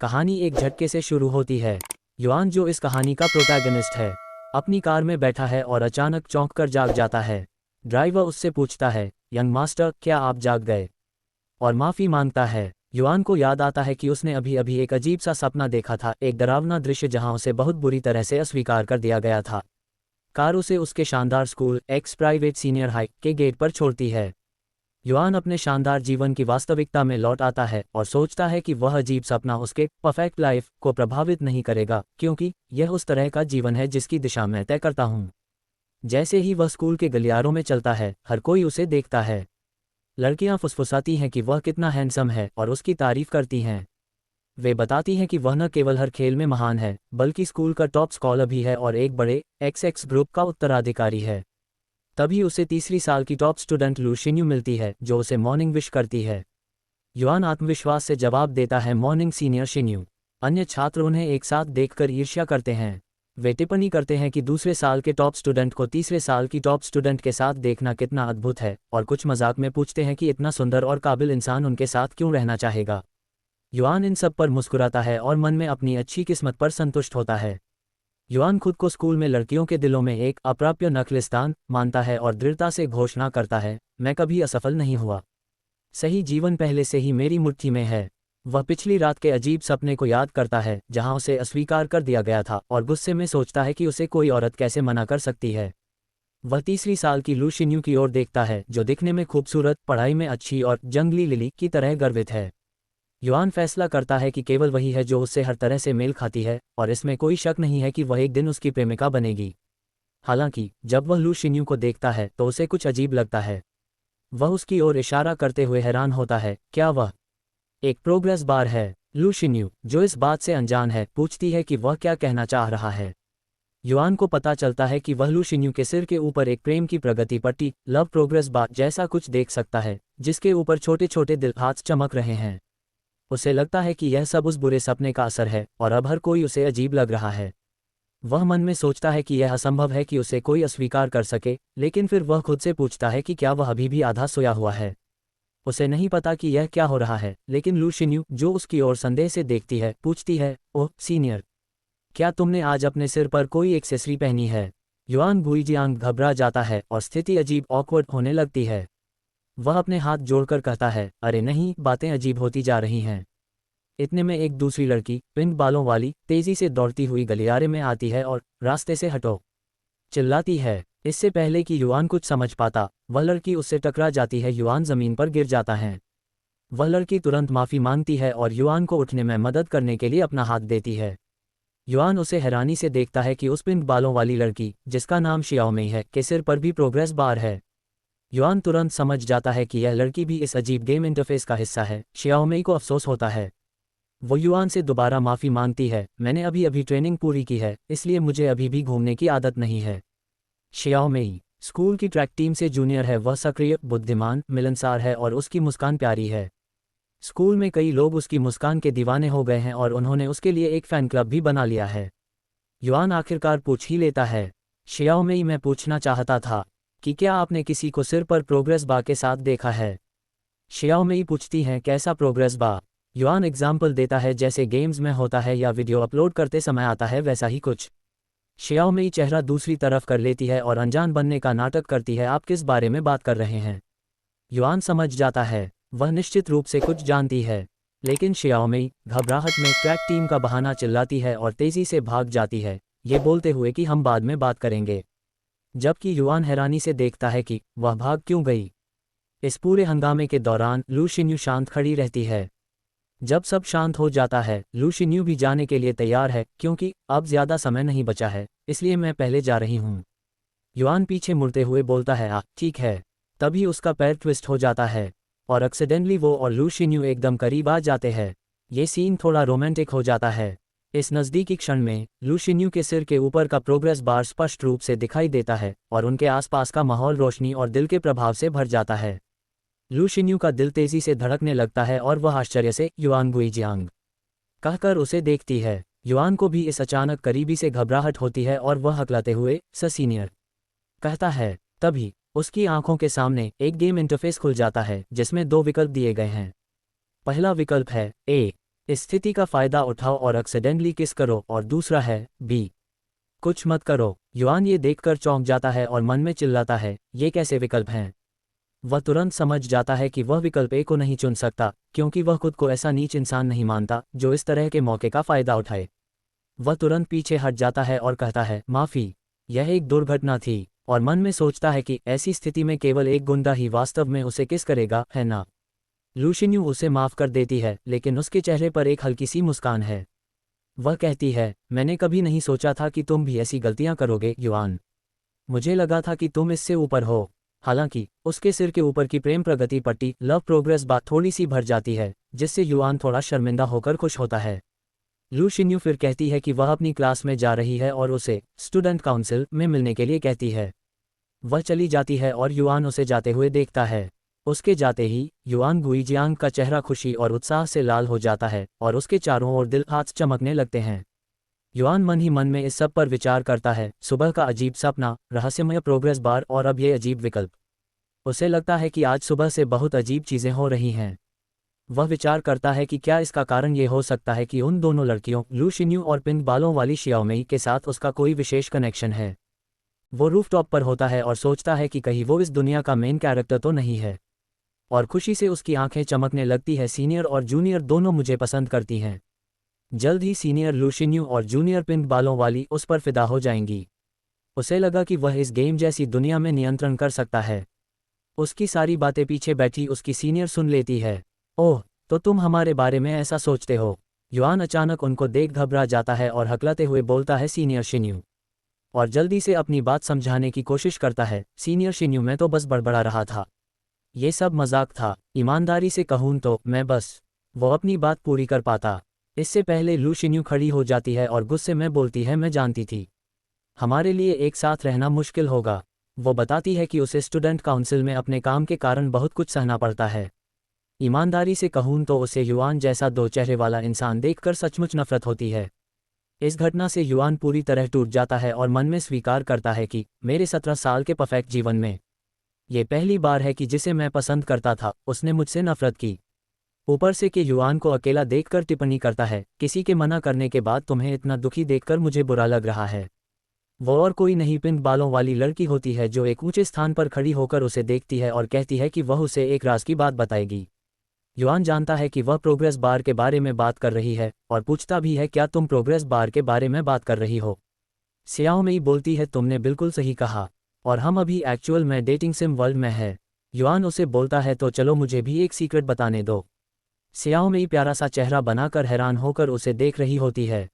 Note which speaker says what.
Speaker 1: कहानी एक झटके से शुरू होती है। युआन, जो इस कहानी का प्रोटैगनिस्ट है, अपनी कार में बैठा है और अचानक चौंक कर जाग जाता है। ड्राइवर उससे पूछता है, यंग मास्टर, क्या आप जाग गए? और माफ़ी मांगता है। युआन को याद आता है कि उसने अभी अभी एक अजीब सा सपना देखा था, एक डरावना दृश्य जहां उसे बहुत बुरी तरह से अस्वीकार कर दिया गया था। कार उसे उसके शानदार school x private senior high के गेट पर छोड़ती है। युआन अपने शानदार जीवन की वास्तविकता में लौट आता है और सोचता है कि वह अजीब सपना उसके परफेक्ट लाइफ को प्रभावित नहीं करेगा, क्योंकि यह उस तरह का जीवन है जिसकी दिशा मैं तय करता हूँ। जैसे ही वह स्कूल के गलियारों में चलता है, हर कोई उसे देखता है। लड़कियां फुसफुसाती हैं कि वह कितना हैंडसम है और उसकी तारीफ करती हैं। वे बताती हैं कि वह न केवल हर खेल में महान है, बल्कि स्कूल का टॉप स्कॉलर भी है और एक बड़े XX ग्रुप का उत्तराधिकारी है। तभी उसे तीसरी साल की टॉप स्टूडेंट लू शिन्यू मिलती है, जो उसे मॉर्निंग विश करती है। युआन आत्मविश्वास से जवाब देता है, मॉर्निंग सीनियर शिन्यू। अन्य छात्र उन्हें एक साथ देखकर ईर्ष्या करते हैं। वे टिप्पणी करते हैं कि दूसरे साल के टॉप स्टूडेंट को तीसरे साल की टॉप स्टूडेंट के साथ देखना कितना अद्भुत है, और कुछ मजाक में पूछते हैं कि इतना सुंदर और काबिल इंसान उनके साथ क्यों रहना चाहेगा। युआन इन सब पर मुस्कुराता है और मन में अपनी अच्छी किस्मत पर संतुष्ट होता है। युआन खुद को स्कूल में लड़कियों के दिलों में एक अप्राप्य नखलिस्तान मानता है और दृढ़ता से घोषणा करता है, मैं कभी असफल नहीं हुआ। सही जीवन पहले से ही मेरी मुट्ठी में है। वह पिछली रात के अजीब सपने को याद करता है जहां उसे अस्वीकार कर दिया गया था, और गुस्से में सोचता है कि उसे कोई औरत कैसे मना कर सकती है। वह तीसरी साल की लू शिन्यू की ओर देखता है, जो दिखने में खूबसूरत, पढ़ाई में अच्छी और जंगली लिली की तरह गर्वित है। युआन फैसला करता है कि केवल वही है जो उससे हर तरह से मेल खाती है, और इसमें कोई शक नहीं है कि वह एक दिन उसकी प्रेमिका बनेगी। हालांकि जब वह लू शिन्यू को देखता है तो उसे कुछ अजीब लगता है। वह उसकी ओर इशारा करते हुए हैरान होता है, क्या वह एक प्रोग्रेस बार है? लू शिन्यू, जो इस बात से अनजान है, पूछती है कि वह क्या कहना चाह रहा है। युआन को पता चलता है कि वह लू शिन्यू के सिर के ऊपर एक प्रेम की प्रगति पट्टी, लव प्रोग्रेस बार जैसा कुछ देख सकता है, जिसके ऊपर छोटे छोटे दिल हाथ चमक रहे हैं। उसे लगता है कि यह सब उस बुरे सपने का असर है, और अब हर कोई उसे अजीब लग रहा है। वह मन में सोचता है कि यह असंभव है कि उसे कोई अस्वीकार कर सके, लेकिन फिर वह खुद से पूछता है कि क्या वह अभी भी आधा सोया हुआ है। उसे नहीं पता कि यह क्या हो रहा है, लेकिन लू शिन्यू, जो उसकी ओर संदेह से देखती है, पूछती है, ओह सीनियर, क्या तुमने आज अपने सिर पर कोई एक्सेसरी पहनी है? युआन बुईजियांग घबरा जाता है और स्थिति अजीब ऑकवर्ड होने लगती है। वह अपने हाथ जोड़कर कहता है, अरे नहीं, बातें अजीब होती जा रही हैं। इतने में एक दूसरी लड़की, पिंक बालों वाली, तेजी से दौड़ती हुई गलियारे में आती है और रास्ते से हटो चिल्लाती है। इससे पहले कि युआन कुछ समझ पाता, वह लड़की उससे टकरा जाती है। युआन जमीन पर गिर जाता है। वह लड़की तुरंत माफी मांगती है और युआन को उठने में मदद करने के लिए अपना हाथ देती है। युआन उसे हैरानी से देखता है कि उस पिंक बालों वाली लड़की, जिसका नाम शियाओमेई है, के सिर पर भी प्रोग्रेस बार है। युआन तुरंत समझ जाता है कि यह लड़की भी इस अजीब गेम इंटरफेस का हिस्सा है। शियाओमेई को अफसोस होता है। वो युआन से दोबारा माफ़ी मांगती है, मैंने अभी अभी ट्रेनिंग पूरी की है, इसलिए मुझे अभी भी घूमने की आदत नहीं है। शियाओमेई स्कूल की ट्रैक टीम से जूनियर है। वह सक्रिय, बुद्धिमान, मिलनसार है और उसकी मुस्कान प्यारी है। स्कूल में कई लोग उसकी मुस्कान के दीवाने हो गए हैं और उन्होंने उसके लिए एक फ़ैन क्लब भी बना लिया है। युआन आखिरकार पूछ ही लेता है, शियाओमेई, मैं पूछना चाहता था कि क्या आपने किसी को सिर पर प्रोग्रेस बार के साथ देखा है? शियाओमेई पूछती हैं, कैसा प्रोग्रेस बार? युआन एग्जाम्पल देता है, जैसे गेम्स में होता है या वीडियो अपलोड करते समय आता है, वैसा ही कुछ। शियाओमेई चेहरा दूसरी तरफ कर लेती है और अनजान बनने का नाटक करती है, आप किस बारे में बात कर रहे हैं? युआन समझ जाता है, वह निश्चित रूप से कुछ जानती है। लेकिन शियाओमेई घबराहट में ट्रैक टीम का बहाना चिल्लाती है और तेजी से भाग जाती है, ये बोलते हुए कि हम बाद में बात करेंगे। जबकि युआन हैरानी से देखता है कि वह भाग क्यों गई। इस पूरे हंगामे के दौरान लू शिन्यू शांत खड़ी रहती है। जब सब शांत हो जाता है, लू शिन्यू भी जाने के लिए तैयार है, क्योंकि अब ज्यादा समय नहीं बचा है, इसलिए मैं पहले जा रही हूँ। युआन पीछे मुड़ते हुए बोलता है, ठीक है। तभी उसका पैर ट्विस्ट हो जाता है और एक्सीडेंटली वो और लू शिन्यू एकदम करीब आ जाते हैं। ये सीन थोड़ा रोमांटिक हो जाता है। इस नज़दीकी क्षण में लू शिन्यू के सिर के ऊपर का प्रोग्रेस बार स्पष्ट रूप से दिखाई देता है और उनके आसपास का माहौल रोशनी और दिल के प्रभाव से भर जाता है। लू शिन्यू का दिल तेजी से धड़कने लगता है और वह आश्चर्य से युआन बुईजियांग कहकर उसे देखती है। युआन को भी इस अचानक करीबी से घबराहट होती है और वह हकलाते हुए सीनियर कहता है। तभी उसकी आंखों के सामने एक गेम इंटरफेस खुल जाता है, जिसमें दो विकल्प दिए गए हैं। पहला विकल्प है, ए, इस स्थिति का फायदा उठाओ और एक्सीडेंटली किस करो, और दूसरा है बी, कुछ मत करो। युआन ये देखकर चौंक जाता है और मन में चिल्लाता है, ये कैसे विकल्प हैं। वह तुरंत समझ जाता है कि वह विकल्प ए को नहीं चुन सकता, क्योंकि वह खुद को ऐसा नीच इंसान नहीं मानता जो इस तरह के मौके का फायदा उठाए। वह तुरंत पीछे हट जाता है और कहता है, माफ़ी, यह एक दुर्घटना थी, और मन में सोचता है कि ऐसी स्थिति में केवल एक गुंडा ही वास्तव में उसे किस करेगा, है ना। लुशिन्यू उसे माफ़ कर देती है, लेकिन उसके चेहरे पर एक हल्की सी मुस्कान है। वह कहती है, मैंने कभी नहीं सोचा था कि तुम भी ऐसी गलतियां करोगे युआन। मुझे लगा था कि तुम इससे ऊपर हो। हालांकि उसके सिर के ऊपर की प्रेम प्रगति पट्टी लव प्रोग्रेस बात थोड़ी सी भर जाती है, जिससे युआन थोड़ा शर्मिंदा होकर खुश होता है। लुशिन्यू फिर कहती है कि वह अपनी क्लास में जा रही है और उसे स्टूडेंट काउंसिल में मिलने के लिए कहती है। वह चली जाती है और युआन उसे जाते हुए देखता है। उसके जाते ही युआन गुइजियांग का चेहरा खुशी और उत्साह से लाल हो जाता है और उसके चारों ओर दिल हाथ चमकने लगते हैं। युआन मन ही मन में इस सब पर विचार करता है, सुबह का अजीब सपना, रहस्यमय प्रोग्रेस बार और अब ये अजीब विकल्प। उसे लगता है कि आज सुबह से बहुत अजीब चीज़ें हो रही हैं। वह विचार करता है कि क्या इसका कारण ये हो सकता है कि उन दोनों लड़कियों लुशिन्यू और पिंक बालों वाली शियाओमेई के साथ उसका कोई विशेष कनेक्शन है। वो रूफटॉप पर होता है और सोचता है कि कहीं वो इस दुनिया का मेन कैरेक्टर तो नहीं है, और खुशी से उसकी आंखें चमकने लगती है। सीनियर और जूनियर दोनों मुझे पसंद करती हैं। जल्द ही सीनियर लुशिन्यू और जूनियर पिंक बालों वाली उस पर फिदा हो जाएंगी। उसे लगा कि वह इस गेम जैसी दुनिया में नियंत्रण कर सकता है। उसकी सारी बातें पीछे बैठी उसकी सीनियर सुन लेती है। ओह, तो तुम हमारे बारे में ऐसा सोचते हो। युआन अचानक उनको देख घबरा जाता है और हकलाते हुए बोलता है, सीनियर शिन्यू, और जल्दी से अपनी बात समझाने की कोशिश करता है। सीनियर शिन्यू, मैं तो बस बड़बड़ा रहा था, ये सब मजाक था। ईमानदारी से कहूँ तो मैं बस। वो अपनी बात पूरी कर पाता इससे पहले लुशिन्यू खड़ी हो जाती है और गुस्से में बोलती है, मैं जानती थी हमारे लिए एक साथ रहना मुश्किल होगा। वो बताती है कि उसे स्टूडेंट काउंसिल में अपने काम के कारण बहुत कुछ सहना पड़ता है। ईमानदारी से कहूँ तो उसे युआन जैसा दो चेहरे वाला इंसान देखकर सचमुच नफरत होती है। इस घटना से युआन पूरी तरह टूट जाता है और मन में स्वीकार करता है कि मेरे 17 साल के परफेक्ट जीवन में ये पहली बार है कि जिसे मैं पसंद करता था उसने मुझसे नफरत की। ऊपर से कि युआन को अकेला देखकर टिप्पणी करता है, किसी के मना करने के बाद तुम्हें इतना दुखी देखकर मुझे बुरा लग रहा है। वो और कोई नहीं, पिंक बालों वाली लड़की होती है जो एक ऊंचे स्थान पर खड़ी होकर उसे देखती है और कहती है कि वह उसे एक राज की बात बताएगी। युआन जानता है कि वह प्रोग्रेस बार के बारे में बात कर रही है और पूछता भी है, क्या तुम प्रोग्रेस बार के बारे में बात कर रही हो। सियाओमेई बोलती है, तुमने बिल्कुल सही कहा, और हम अभी एक्चुअल में डेटिंग सिम वर्ल्ड में है। युआन उसे बोलता है, तो चलो मुझे भी एक सीक्रेट बताने दो। सियाओमेई प्यारा सा चेहरा बनाकर हैरान होकर उसे देख रही होती है।